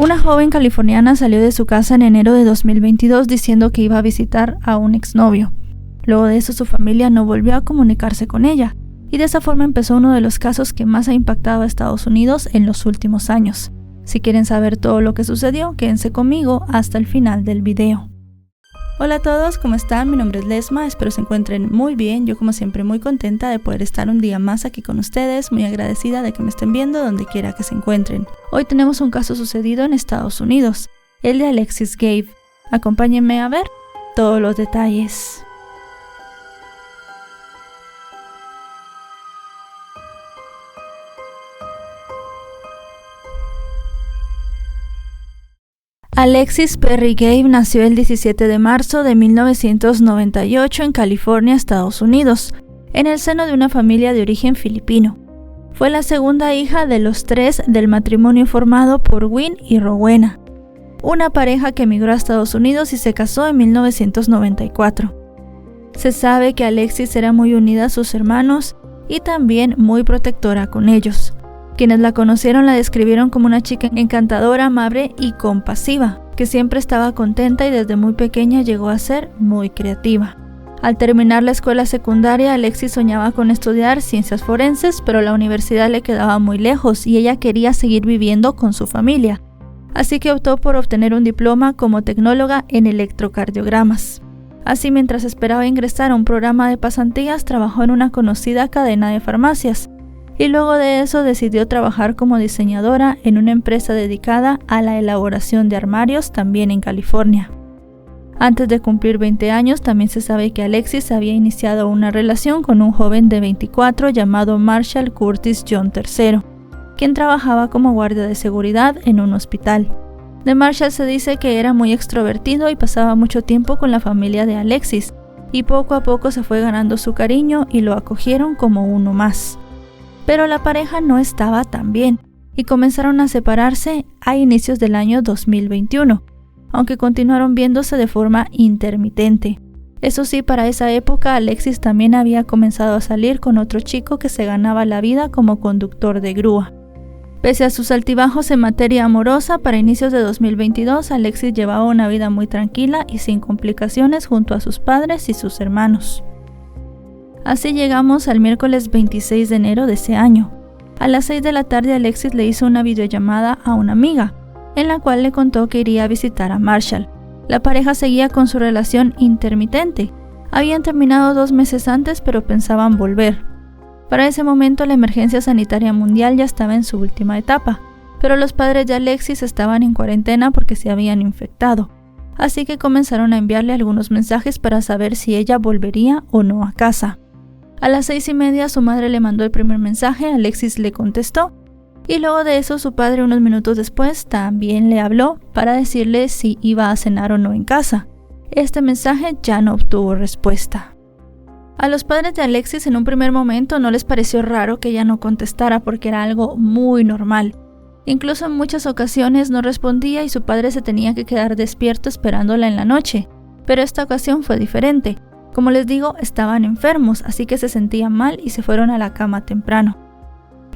Una joven californiana salió de su casa en enero de 2022 diciendo que iba a visitar a un exnovio. Luego de eso, su familia no volvió a comunicarse con ella, y de esa forma empezó uno de los casos que más ha impactado a Estados Unidos en los últimos años. Si quieren saber todo lo que sucedió, quédense conmigo hasta el final del video. Hola a todos, ¿cómo están? Mi nombre es Lesma, espero se encuentren muy bien. Yo como siempre muy contenta de poder estar un día más aquí con ustedes, muy agradecida de que me estén viendo donde quiera que se encuentren. Hoy tenemos un caso sucedido en Estados Unidos, el de Alexis Gabe. Acompáñenme a ver todos los detalles. Alexis Perry Gabe nació el 17 de marzo de 1998 en California, Estados Unidos, en el seno de una familia de origen filipino. Fue la segunda hija de los 3 del matrimonio formado por Win y Rowena, una pareja que emigró a Estados Unidos y se casó en 1994. Se sabe que Alexis era muy unida a sus hermanos y también muy protectora con ellos. Quienes la conocieron la describieron como una chica encantadora, amable y compasiva, que siempre estaba contenta y desde muy pequeña llegó a ser muy creativa. Al terminar la escuela secundaria, Alexis soñaba con estudiar ciencias forenses, pero la universidad le quedaba muy lejos y ella quería seguir viviendo con su familia. Así que optó por obtener un diploma como tecnóloga en electrocardiogramas. Así, mientras esperaba ingresar a un programa de pasantías, trabajó en una conocida cadena de farmacias. Y luego de eso decidió trabajar como diseñadora en una empresa dedicada a la elaboración de armarios también en California. Antes de cumplir 20 años, también se sabe que Alexis había iniciado una relación con un joven de 24 llamado Marshall Curtis John III, quien trabajaba como guardia de seguridad en un hospital. De Marshall se dice que era muy extrovertido y pasaba mucho tiempo con la familia de Alexis, y poco a poco se fue ganando su cariño y lo acogieron como uno más. Pero la pareja no estaba tan bien y comenzaron a separarse a inicios del año 2021, aunque continuaron viéndose de forma intermitente. Eso sí, para esa época Alexis también había comenzado a salir con otro chico que se ganaba la vida como conductor de grúa. Pese a sus altibajos en materia amorosa, para inicios de 2022 Alexis llevaba una vida muy tranquila y sin complicaciones junto a sus padres y sus hermanos. Así llegamos al miércoles 26 de enero de ese año. A las 6 de la tarde Alexis le hizo una videollamada a una amiga, en la cual le contó que iría a visitar a Marshall. La pareja seguía con su relación intermitente. Habían terminado 2 meses antes, pero pensaban volver. Para ese momento la emergencia sanitaria mundial ya estaba en su última etapa, pero los padres de Alexis estaban en cuarentena porque se habían infectado. Así que comenzaron a enviarle algunos mensajes para saber si ella volvería o no a casa. A las 6:30 su madre le mandó el primer mensaje, Alexis le contestó, y luego de eso su padre unos minutos después también le habló para decirle si iba a cenar o no en casa. Este mensaje ya no obtuvo respuesta. A los padres de Alexis en un primer momento no les pareció raro que ella no contestara porque era algo muy normal. Incluso en muchas ocasiones no respondía y su padre se tenía que quedar despierto esperándola en la noche, pero esta ocasión fue diferente. Como les digo, estaban enfermos, así que se sentían mal y se fueron a la cama temprano.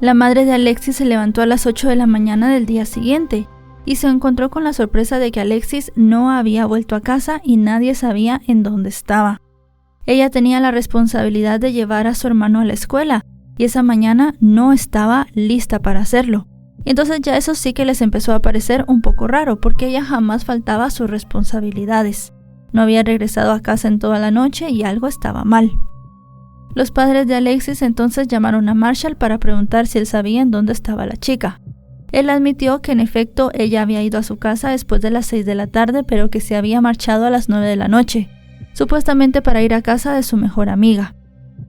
La madre de Alexis se levantó a las 8 de la mañana del día siguiente y se encontró con la sorpresa de que Alexis no había vuelto a casa y nadie sabía en dónde estaba. Ella tenía la responsabilidad de llevar a su hermano a la escuela y esa mañana no estaba lista para hacerlo. Y entonces ya eso sí que les empezó a parecer un poco raro porque ella jamás faltaba a sus responsabilidades. No había regresado a casa en toda la noche y algo estaba mal. Los padres de Alexis entonces llamaron a Marshall para preguntar si él sabía en dónde estaba la chica. Él admitió que en efecto ella había ido a su casa después de las 6 de la tarde, pero que se había marchado a las 9 de la noche, supuestamente para ir a casa de su mejor amiga.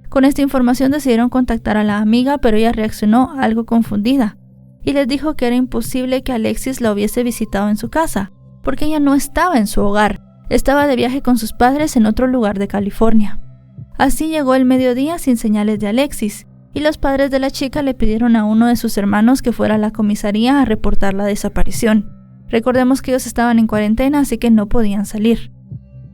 Con esta información decidieron contactar a la amiga, pero ella reaccionó algo confundida y les dijo que era imposible que Alexis la hubiese visitado en su casa, porque ella no estaba en su hogar. Estaba de viaje con sus padres en otro lugar de California. Así llegó el mediodía sin señales de Alexis, y los padres de la chica le pidieron a uno de sus hermanos que fuera a la comisaría a reportar la desaparición. Recordemos que ellos estaban en cuarentena, así que no podían salir.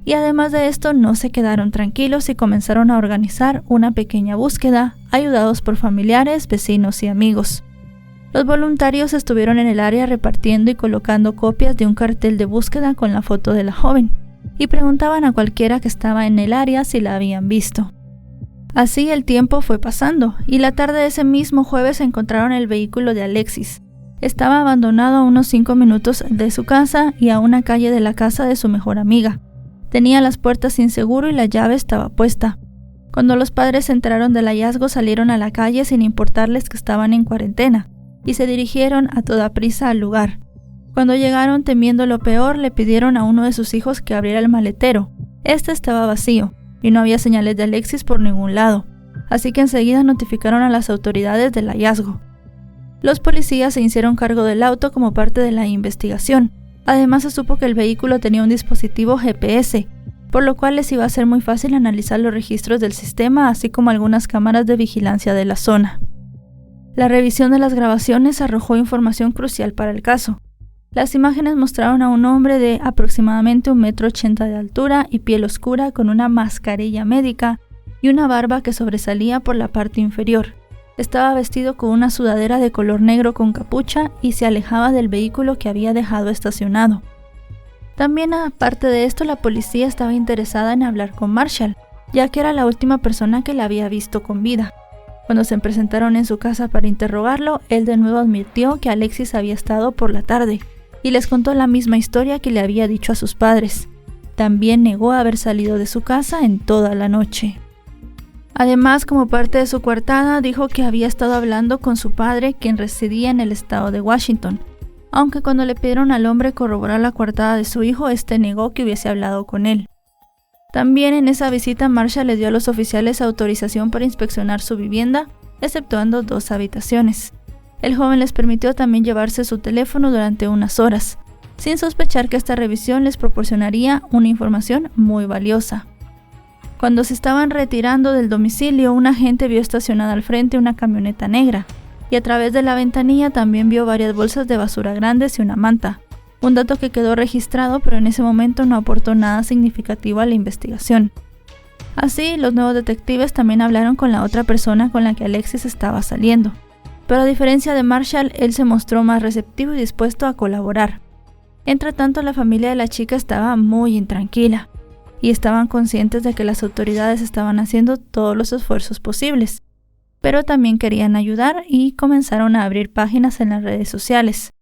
Y además de esto, no se quedaron tranquilos y comenzaron a organizar una pequeña búsqueda, ayudados por familiares, vecinos y amigos. Los voluntarios estuvieron en el área repartiendo y colocando copias de un cartel de búsqueda con la foto de la joven, y preguntaban a cualquiera que estaba en el área si la habían visto. Así el tiempo fue pasando, y la tarde de ese mismo jueves encontraron el vehículo de Alexis. Estaba abandonado a unos 5 minutos de su casa y a una calle de la casa de su mejor amiga. Tenía las puertas sin seguro y la llave estaba puesta. Cuando los padres se enteraron del hallazgo, salieron a la calle sin importarles que estaban en cuarentena, y se dirigieron a toda prisa al lugar. Cuando llegaron, temiendo lo peor, le pidieron a uno de sus hijos que abriera el maletero. Este estaba vacío, y no había señales de Alexis por ningún lado, así que enseguida notificaron a las autoridades del hallazgo. Los policías se hicieron cargo del auto como parte de la investigación. Además, se supo que el vehículo tenía un dispositivo GPS, por lo cual les iba a ser muy fácil analizar los registros del sistema, así como algunas cámaras de vigilancia de la zona. La revisión de las grabaciones arrojó información crucial para el caso. Las imágenes mostraron a un hombre de aproximadamente 1,80 m de altura y piel oscura con una mascarilla médica y una barba que sobresalía por la parte inferior. Estaba vestido con una sudadera de color negro con capucha y se alejaba del vehículo que había dejado estacionado. También, aparte de esto, la policía estaba interesada en hablar con Marshall, ya que era la última persona que la había visto con vida. Cuando se presentaron en su casa para interrogarlo, él de nuevo admitió que Alexis había estado por la tarde y les contó la misma historia que le había dicho a sus padres. También negó haber salido de su casa en toda la noche. Además, como parte de su coartada, dijo que había estado hablando con su padre, quien residía en el estado de Washington, aunque cuando le pidieron al hombre corroborar la coartada de su hijo, este negó que hubiese hablado con él. También en esa visita, Marshall le dio a los oficiales autorización para inspeccionar su vivienda, exceptuando 2 habitaciones. El joven les permitió también llevarse su teléfono durante unas horas, sin sospechar que esta revisión les proporcionaría una información muy valiosa. Cuando se estaban retirando del domicilio, un agente vio estacionada al frente una camioneta negra, y a través de la ventanilla también vio varias bolsas de basura grandes y una manta, un dato que quedó registrado pero en ese momento no aportó nada significativo a la investigación. Así, los nuevos detectives también hablaron con la otra persona con la que Alexis estaba saliendo, pero a diferencia de Marshall, él se mostró más receptivo y dispuesto a colaborar. Entretanto, la familia de la chica estaba muy intranquila, y estaban conscientes de que las autoridades estaban haciendo todos los esfuerzos posibles, pero también querían ayudar y comenzaron a abrir páginas en las redes sociales.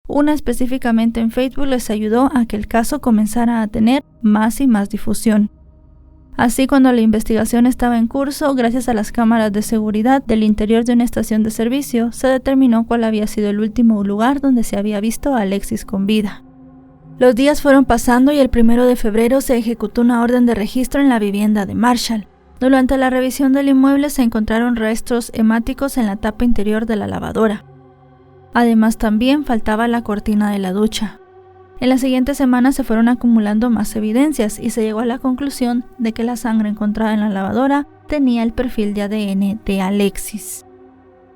Una específicamente en Facebook les ayudó a que el caso comenzara a tener más y más difusión. Así, cuando la investigación estaba en curso, gracias a las cámaras de seguridad del interior de una estación de servicio, se determinó cuál había sido el último lugar donde se había visto a Alexis con vida. Los días fueron pasando y el 1 de febrero se ejecutó una orden de registro en la vivienda de Marshall. Durante la revisión del inmueble se encontraron restos hemáticos en la tapa interior de la lavadora. Además, también faltaba la cortina de la ducha. En las siguientes semanas se fueron acumulando más evidencias y se llegó a la conclusión de que la sangre encontrada en la lavadora tenía el perfil de ADN de Alexis.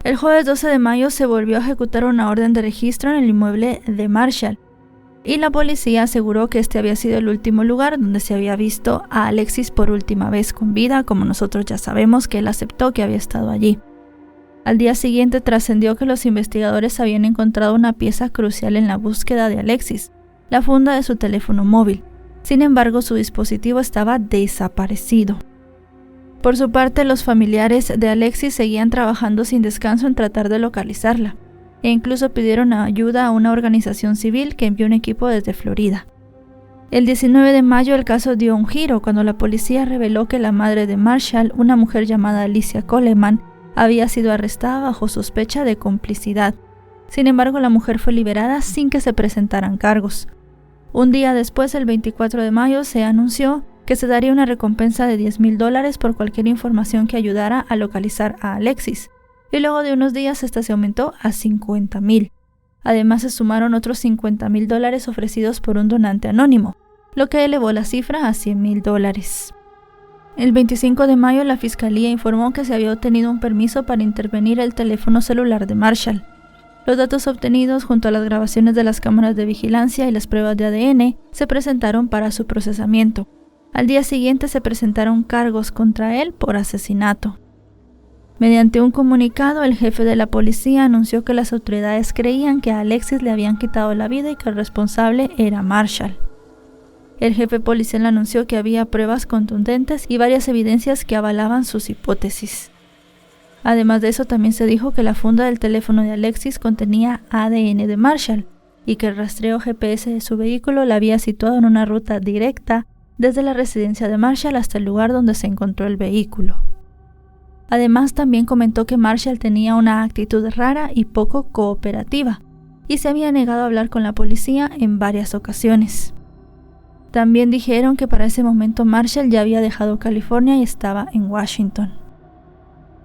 El jueves 12 de mayo se volvió a ejecutar una orden de registro en el inmueble de Marshall, y la policía aseguró que este había sido el último lugar donde se había visto a Alexis por última vez con vida, como nosotros ya sabemos que él aceptó que había estado allí. Al día siguiente trascendió que los investigadores habían encontrado una pieza crucial en la búsqueda de Alexis, la funda de su teléfono móvil. Sin embargo, su dispositivo estaba desaparecido. Por su parte, los familiares de Alexis seguían trabajando sin descanso en tratar de localizarla, e incluso pidieron ayuda a una organización civil que envió un equipo desde Florida. El 19 de mayo el caso dio un giro cuando la policía reveló que la madre de Marshall, una mujer llamada Alicia Coleman, había sido arrestada bajo sospecha de complicidad. Sin embargo, la mujer fue liberada sin que se presentaran cargos. Un día después, el 24 de mayo, se anunció que se daría una recompensa de $10,000 por cualquier información que ayudara a localizar a Alexis. Y luego de unos días esta se aumentó a $50,000. Además, se sumaron otros $50,000 ofrecidos por un donante anónimo, lo que elevó la cifra a $100,000. El 25 de mayo la fiscalía informó que se había obtenido un permiso para intervenir el teléfono celular de Marshall. Los datos obtenidos junto a las grabaciones de las cámaras de vigilancia y las pruebas de ADN se presentaron para su procesamiento. Al día siguiente se presentaron cargos contra él por asesinato. Mediante un comunicado, el jefe de la policía anunció que las autoridades creían que a Alexis le habían quitado la vida y que el responsable era Marshall. El jefe policial anunció que había pruebas contundentes y varias evidencias que avalaban sus hipótesis. Además de eso, también se dijo que la funda del teléfono de Alexis contenía ADN de Marshall y que el rastreo GPS de su vehículo la había situado en una ruta directa desde la residencia de Marshall hasta el lugar donde se encontró el vehículo. Además, también comentó que Marshall tenía una actitud rara y poco cooperativa y se había negado a hablar con la policía en varias ocasiones. También dijeron que para ese momento Marshall ya había dejado California y estaba en Washington.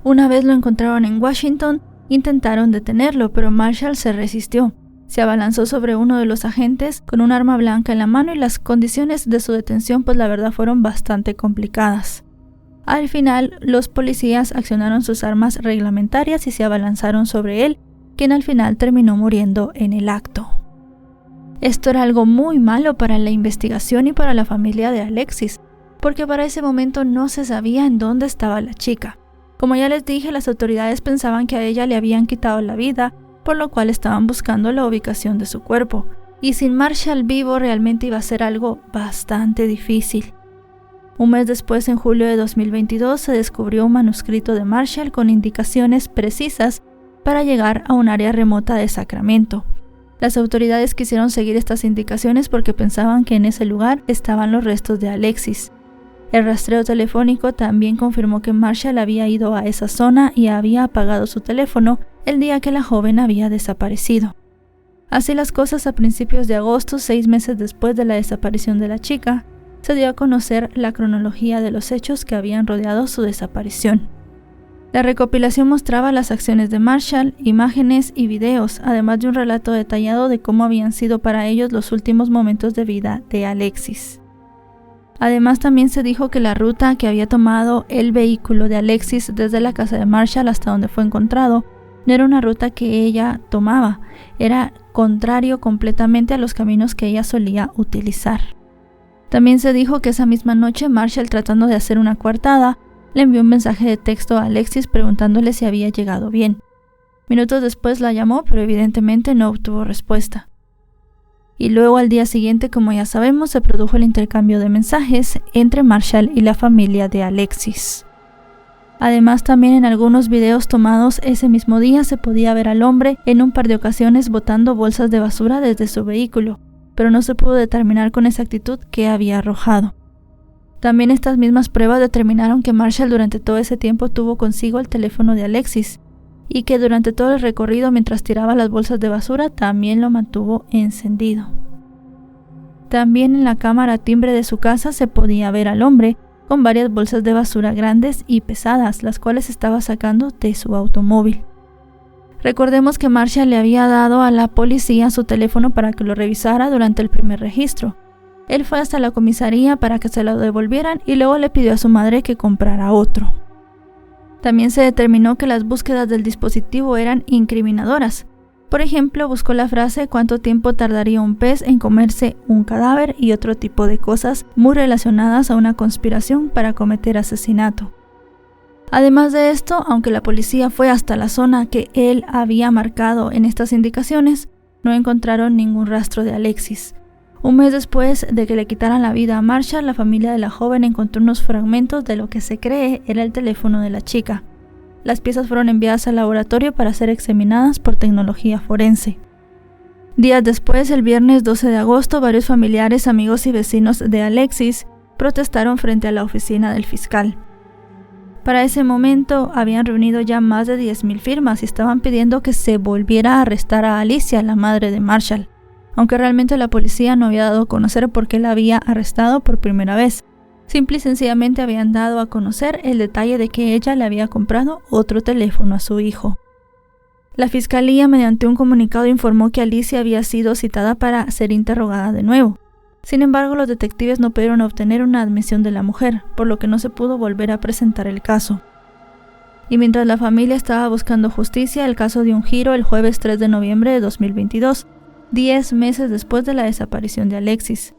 Una vez lo encontraron en Washington, intentaron detenerlo, pero Marshall se resistió. Se abalanzó sobre uno de los agentes con un arma blanca en la mano y las condiciones de su detención, pues la verdad fueron bastante complicadas. Al final, los policías accionaron sus armas reglamentarias y se abalanzaron sobre él, quien al final terminó muriendo en el acto. Esto era algo muy malo para la investigación y para la familia de Alexis, porque para ese momento no se sabía en dónde estaba la chica. Como ya les dije, las autoridades pensaban que a ella le habían quitado la vida, por lo cual estaban buscando la ubicación de su cuerpo. Y sin Marshall vivo realmente iba a ser algo bastante difícil. Un mes después, en julio de 2022, se descubrió un manuscrito de Marshall con indicaciones precisas para llegar a un área remota de Sacramento. Las autoridades quisieron seguir estas indicaciones porque pensaban que en ese lugar estaban los restos de Alexis. El rastreo telefónico también confirmó que Marshall había ido a esa zona y había apagado su teléfono el día que la joven había desaparecido. Así las cosas, a principios de agosto, 6 meses después de la desaparición de la chica, se dio a conocer la cronología de los hechos que habían rodeado su desaparición. La recopilación mostraba las acciones de Marshall, imágenes y videos, además de un relato detallado de cómo habían sido para ellos los últimos momentos de vida de Alexis. Además, también se dijo que la ruta que había tomado el vehículo de Alexis desde la casa de Marshall hasta donde fue encontrado no era una ruta que ella tomaba, era contrario completamente a los caminos que ella solía utilizar. También se dijo que esa misma noche Marshall, tratando de hacer una coartada, le envió un mensaje de texto a Alexis preguntándole si había llegado bien. Minutos después la llamó, pero evidentemente no obtuvo respuesta. Y luego al día siguiente, como ya sabemos, se produjo el intercambio de mensajes entre Marshall y la familia de Alexis. Además, también en algunos videos tomados ese mismo día se podía ver al hombre en un par de ocasiones botando bolsas de basura desde su vehículo, pero no se pudo determinar con exactitud qué había arrojado. También estas mismas pruebas determinaron que Marshall durante todo ese tiempo tuvo consigo el teléfono de Alexis y que durante todo el recorrido mientras tiraba las bolsas de basura también lo mantuvo encendido. También en la cámara timbre de su casa se podía ver al hombre con varias bolsas de basura grandes y pesadas, las cuales estaba sacando de su automóvil. Recordemos que Marshall le había dado a la policía su teléfono para que lo revisara durante el primer registro. Él fue hasta la comisaría para que se lo devolvieran y luego le pidió a su madre que comprara otro. También se determinó que las búsquedas del dispositivo eran incriminadoras. Por ejemplo, buscó la frase «¿Cuánto tiempo tardaría un pez en comerse un cadáver?» y otro tipo de cosas muy relacionadas a una conspiración para cometer asesinato. Además de esto, aunque la policía fue hasta la zona que él había marcado en estas indicaciones, no encontraron ningún rastro de Alexis. Un mes después de que le quitaran la vida a Marshall, la familia de la joven encontró unos fragmentos de lo que se cree era el teléfono de la chica. Las piezas fueron enviadas al laboratorio para ser examinadas por tecnología forense. Días después, el viernes 12 de agosto, varios familiares, amigos y vecinos de Alexis protestaron frente a la oficina del fiscal. Para ese momento habían reunido ya más de 10,000 firmas y estaban pidiendo que se volviera a arrestar a Alicia, la madre de Marshall, aunque realmente la policía no había dado a conocer por qué la había arrestado por primera vez. Simple y sencillamente habían dado a conocer el detalle de que ella le había comprado otro teléfono a su hijo. La fiscalía, mediante un comunicado, informó que Alicia había sido citada para ser interrogada de nuevo. Sin embargo, los detectives no pudieron obtener una admisión de la mujer, por lo que no se pudo volver a presentar el caso. Y mientras la familia estaba buscando justicia, el caso dio un giro el jueves 3 de noviembre de 2022, 10 meses después de la desaparición de Alexis.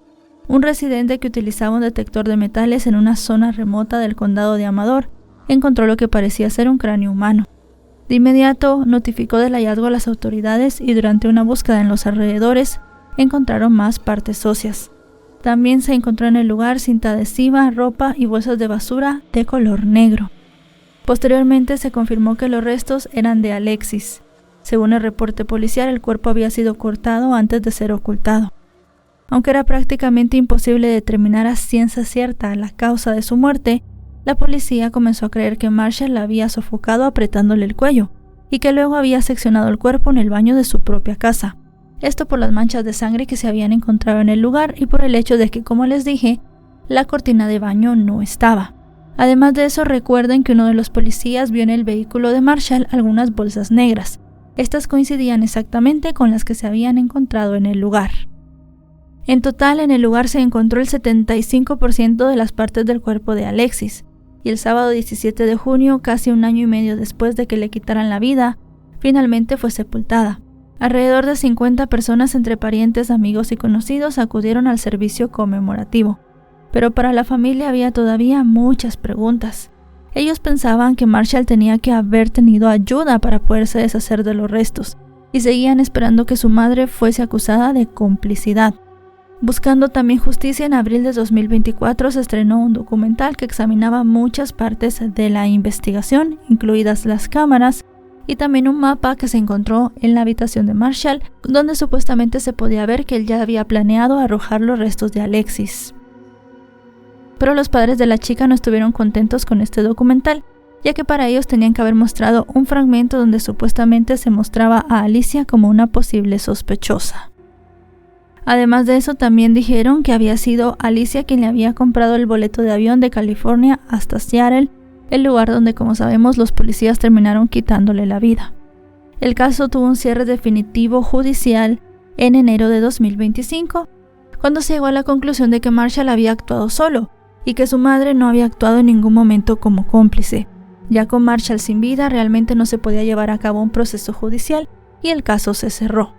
Un residente que utilizaba un detector de metales en una zona remota del condado de Amador encontró lo que parecía ser un cráneo humano. De inmediato notificó del hallazgo a las autoridades y durante una búsqueda en los alrededores encontraron más partes óseas. También se encontró en el lugar cinta adhesiva, ropa y bolsas de basura de color negro. Posteriormente se confirmó que los restos eran de Alexis. Según el reporte policial, el cuerpo había sido cortado antes de ser ocultado. Aunque era prácticamente imposible determinar a ciencia cierta la causa de su muerte, la policía comenzó a creer que Marshall la había sofocado apretándole el cuello y que luego había seccionado el cuerpo en el baño de su propia casa. Esto por las manchas de sangre que se habían encontrado en el lugar y por el hecho de que, como les dije, la cortina de baño no estaba. Además de eso, recuerden que uno de los policías vio en el vehículo de Marshall algunas bolsas negras. Estas coincidían exactamente con las que se habían encontrado en el lugar. En total, en el lugar se encontró el 75% de las partes del cuerpo de Alexis, y el sábado 17 de junio, casi un año y medio después de que le quitaran la vida, finalmente fue sepultada. Alrededor de 50 personas entre parientes, amigos y conocidos acudieron al servicio conmemorativo, pero para la familia había todavía muchas preguntas. Ellos pensaban que Marshall tenía que haber tenido ayuda para poderse deshacer de los restos, y seguían esperando que su madre fuese acusada de complicidad. Buscando también justicia, en abril de 2024 se estrenó un documental que examinaba muchas partes de la investigación, incluidas las cámaras, y también un mapa que se encontró en la habitación de Marshall, donde supuestamente se podía ver que él ya había planeado arrojar los restos de Alexis. Pero los padres de la chica no estuvieron contentos con este documental, ya que para ellos tenían que haber mostrado un fragmento donde supuestamente se mostraba a Alicia como una posible sospechosa. Además de eso, también dijeron que había sido Alicia quien le había comprado el boleto de avión de California hasta Seattle, el lugar donde, como sabemos, los policías terminaron quitándole la vida. El caso tuvo un cierre definitivo judicial en enero de 2025, cuando se llegó a la conclusión de que Marshall había actuado solo y que su madre no había actuado en ningún momento como cómplice. Ya con Marshall sin vida, realmente no se podía llevar a cabo un proceso judicial y el caso se cerró.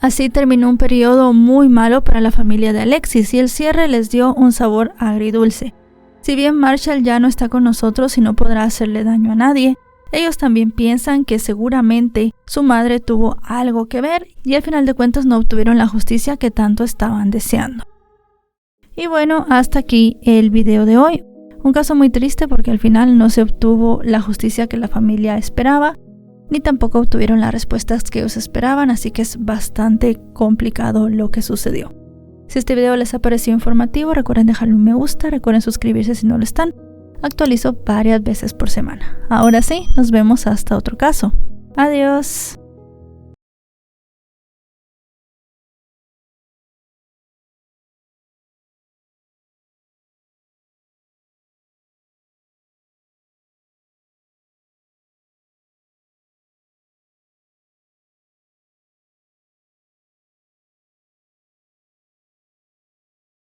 Así terminó un periodo muy malo para la familia de Alexis y el cierre les dio un sabor agridulce. Si bien Marshall ya no está con nosotros y no podrá hacerle daño a nadie, ellos también piensan que seguramente su madre tuvo algo que ver y al final de cuentas no obtuvieron la justicia que tanto estaban deseando. Y bueno, hasta aquí el video de hoy. Un caso muy triste porque al final no se obtuvo la justicia que la familia esperaba, ni tampoco obtuvieron las respuestas que ellos esperaban, así que es bastante complicado lo que sucedió. Si este video les ha parecido informativo, recuerden dejarle un me gusta, recuerden suscribirse si no lo están. Actualizo varias veces por semana. Ahora sí, nos vemos hasta otro caso. Adiós.